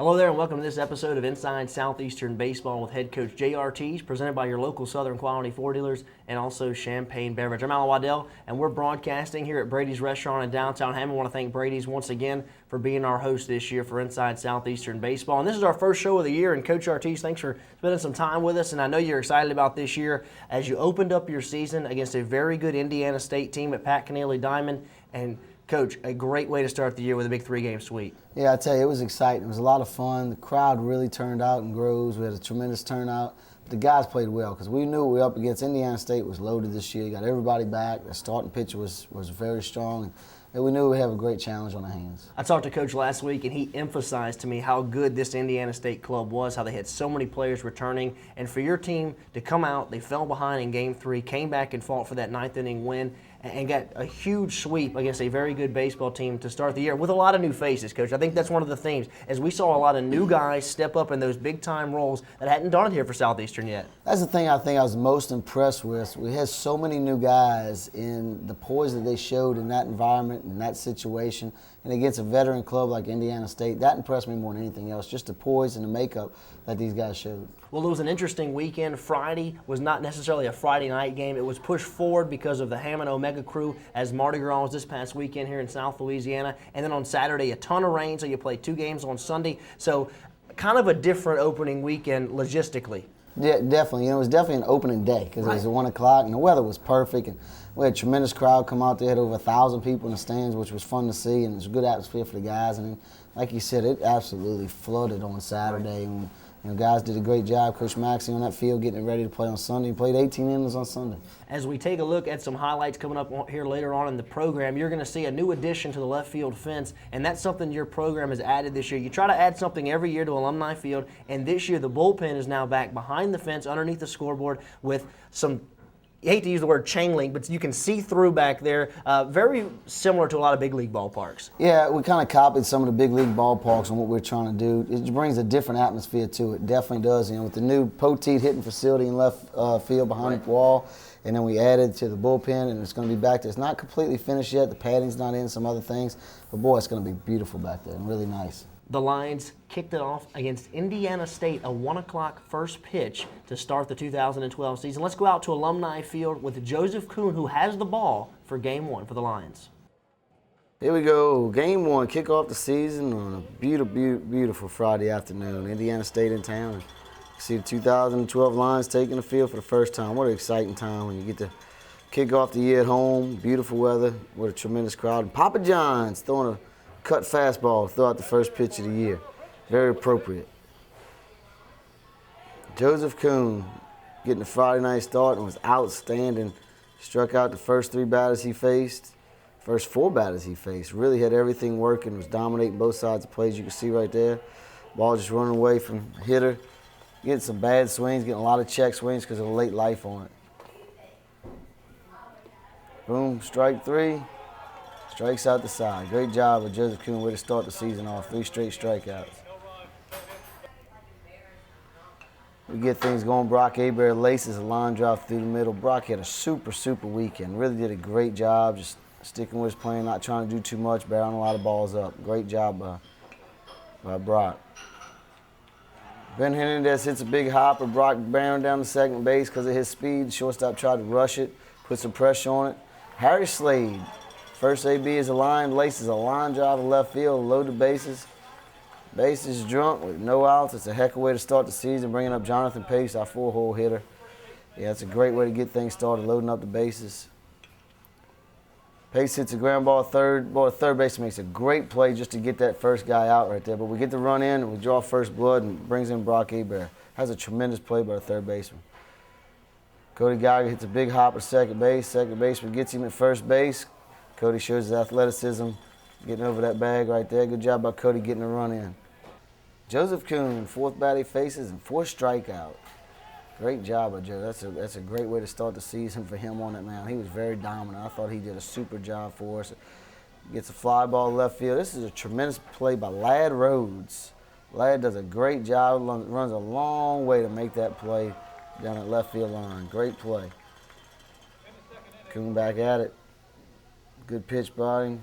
Hello there and welcome to this episode of Inside Southeastern Baseball with head coach Jay Artigues, presented by your local Southern Quality Ford dealers and also Champagne Beverage. I'm Alan Waddell and we're broadcasting here at Brady's Restaurant in downtown Hammond. I want to thank Brady's once again for being our host this year for Inside Southeastern Baseball. And this is our first show of the year, and Coach Artigues, thanks for spending some time with us. And I know you're excited about this year as you opened up your season against a very good Indiana State team at Pat Kennelly Diamond. And Coach, a great way to start the year with a big three-game sweep. Yeah, I tell you, it was exciting. It was a lot of fun. The crowd really turned out in Groves. We had a tremendous turnout. But the guys played well because we knew we were up against. Indiana State was loaded this year. You got everybody back. The starting pitcher was very strong. And we knew we'd have a great challenge on our hands. I talked to Coach last week, and he emphasized to me how good this Indiana State club was, how they had so many players returning. And for your team to come out, they fell behind in Game 3, came back and fought for that ninth-inning win, and got a huge sweep against a very good baseball team to start the year with a lot of new faces, Coach. I think that's one of the themes, as we saw a lot of new guys step up in those big-time roles that hadn't done it here for Southeastern yet. That's the thing I think I was most impressed with. We had so many new guys, in the poise that they showed in that environment, in that situation, and against a veteran club like Indiana State. That impressed me more than anything else, just the poise and the makeup that these guys showed. Well, it was an interesting weekend. Friday was not necessarily a Friday night game. It was pushed forward because of the Hammond Omega Crew as Mardi Gras was this past weekend here in South Louisiana. And then on Saturday, a ton of rain, so you played 2 games on Sunday. So kind of a different opening weekend logistically. Yeah, definitely. It was definitely an opening day because It was at 1 o'clock and the weather was perfect. And we had a tremendous crowd come out there. Had over 1,000 people in the stands, which was fun to see, and it was a good atmosphere for the guys. And like you said, it absolutely flooded on Saturday. And guys did a great job. Coach Maxey on that field getting ready to play on Sunday. He played 18 innings on Sunday. As we take a look at some highlights coming up here later on in the program, you're going to see a new addition to the left field fence, and that's something your program has added this year. You try to add something every year to Alumni Field, and this year the bullpen is now back behind the fence underneath the scoreboard with some, I hate to use the word chain link, but you can see through back there, very similar to a lot of big league ballparks. Yeah, we kind of copied some of the big league ballparks on what we're trying to do. It brings a different atmosphere to it. Definitely does. With the new Poteet hitting facility in left field behind the wall, and then we added to the bullpen, and it's going to be back there. It's not completely finished yet. The padding's not in, some other things, but boy, it's going to be beautiful back there and really nice. The Lions kicked it off against Indiana State, a 1 o'clock first pitch to start the 2012 season. Let's go out to Alumni Field with Joseph Kuhn, who has the ball for Game 1 for the Lions. Here we go. Game 1, kick off the season on a beautiful Friday afternoon. Indiana State in town. You see the 2012 Lions taking the field for the first time. What an exciting time when you get to kick off the year at home. Beautiful weather. What a tremendous crowd. And Papa John's throwing a cut fastball throughout the first pitch of the year. Very appropriate. Joseph Kuhn getting the Friday night start and was outstanding. Struck out the first 3 batters he faced, first 4 batters he faced. Really had everything working, was dominating both sides of the plate, as you can see right there. Ball just running away from the hitter. Getting some bad swings, getting a lot of check swings because of the late life on it. Boom, strike 3. Strikes out the side. Great job with Joseph Kuhn. Way to start the season off. 3 straight strikeouts. We get things going. Brock Hebert laces a line drive through the middle. Brock had a super weekend. Really did a great job just sticking with his plan, not trying to do too much, barreling a lot of balls up. Great job by Brock. Ben Hernandez hits a big hopper. Brock barreling down to second base because of his speed. Shortstop tried to rush it, put some pressure on it. Harry Slade. First AB is a line, laces a line drive to left field, load the bases. Bases drunk with no outs. It's a heck of a way to start the season, bringing up Jonathan Pace, our 4-hole hitter. Yeah, it's a great way to get things started, loading up the bases. Pace hits a ground ball third. Boy, third baseman makes a great play just to get that first guy out right there. But we get the run in, and we draw first blood, and brings in Brock Hebert. Has a tremendous play by the third baseman. Cody Geiger hits a big hopper to second base. Second baseman gets him at first base. Cody shows his athleticism, getting over that bag right there. Good job by Cody getting the run in. Joseph Kuhn, 4th bat he faces and 4 strikeouts. Great job by Joe. That's a great way to start the season for him on that mound. He was very dominant. I thought he did a super job for us. Gets a fly ball left field. This is a tremendous play by Ladd Rhodes. Ladd does a great job, runs a long way to make that play down that left field line. Great play. Kuhn back at it. Good pitch by him.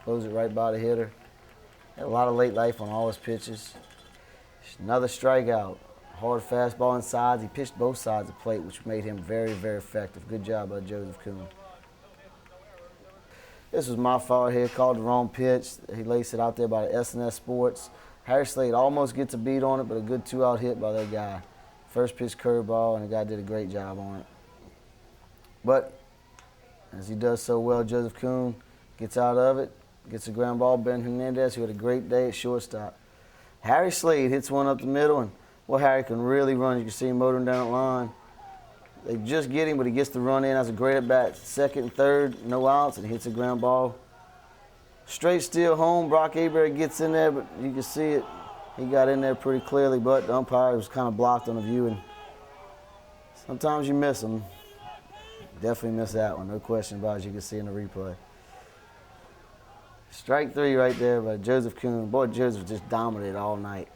Throws it right by the hitter. Had a lot of late life on all his pitches. Another strikeout. Hard fastball inside. He pitched both sides of the plate, which made him very, very effective. Good job by Joseph Kuhn. This was my fault here. Called the wrong pitch. He laced it out there by the S&S Sports. Harry Slade almost gets a beat on it, but a good 2-out hit by that guy. First pitch curveball, and the guy did a great job on it. But as he does so well, Joseph Kuhn gets out of it, gets a ground ball. Ben Hernandez, who had a great day at shortstop. Harry Slade hits one up the middle, and well, Harry can really run. You can see him motoring down the line. They just get him, but he gets the run in. Has a great at bat, second and third, no outs, and hits a ground ball. Straight steal home. Brock Aberry gets in there, but you can see it. He got in there pretty clearly, but the umpire was kind of blocked on the view, and sometimes you miss them. Definitely missed that one, no question about it, as you can see in the replay. Strike 3 right there by Joseph Kuhn. Boy, Joseph just dominated all night.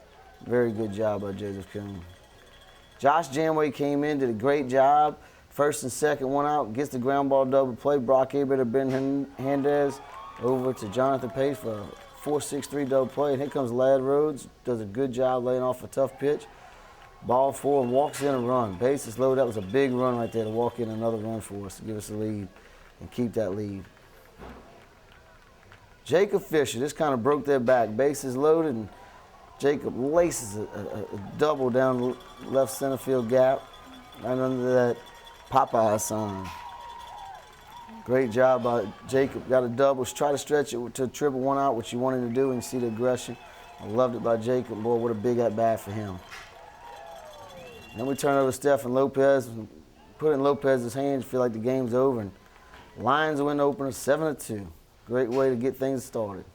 Very good job by Joseph Kuhn. Josh Janway came in, did a great job. First and second, 1 out, gets the ground ball double play. Brock Aberry to Ben Hernandez over to Jonathan Pace for a 4-6-3 double play. And here comes Ladd Rhodes, does a good job laying off a tough pitch. Ball 4 and walks in a run. Bases loaded. That was a big run right there to walk in another run for us to give us a lead and keep that lead. Jacob Fisher, this kind of broke their back. Bases loaded, and Jacob laces a double down the left center field gap right under that Popeye sign. Great job by Jacob. Got a double. Try to stretch it to triple 1 out, which you wanted to do, and you see the aggression. I loved it by Jacob. Boy, what a big at-bat for him. Then we turn over to Stephen Lopez. Put it in Lopez's hands. Feel like the game's over. And Lions win opener 7-2. Great way to get things started.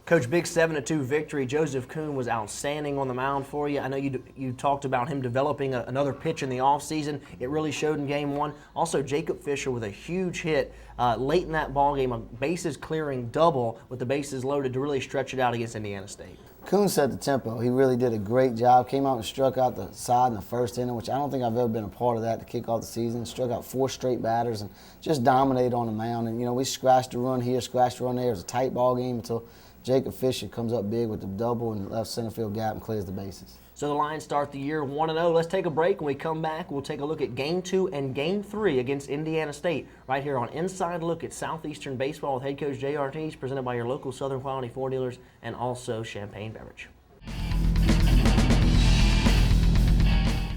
Coach, big 7-2 victory. Joseph Kuhn was outstanding on the mound for you. I know you talked about him developing another pitch in the offseason. It really showed in Game 1. Also, Jacob Fisher with a huge hit late in that ball game, a bases-clearing double with the bases loaded to really stretch it out against Indiana State. Kuhn set the tempo. He really did a great job. Came out and struck out the side in the first inning, which I don't think I've ever been a part of that to kick off the season. Struck out 4 straight batters and just dominated on the mound. And, you know, we scratched a run here, scratched a run there. It was a tight ball game until Jacob Fisher comes up big with the double in the left center field gap and clears the bases. So the Lions start the year 1-0. Let's take a break. When we come back, we'll take a look at Game 2 and Game 3 against Indiana State right here on Inside Look at Southeastern Baseball with head coach Jay Artigues, presented by your local Southern Quality Ford dealers and also Champagne Beverage.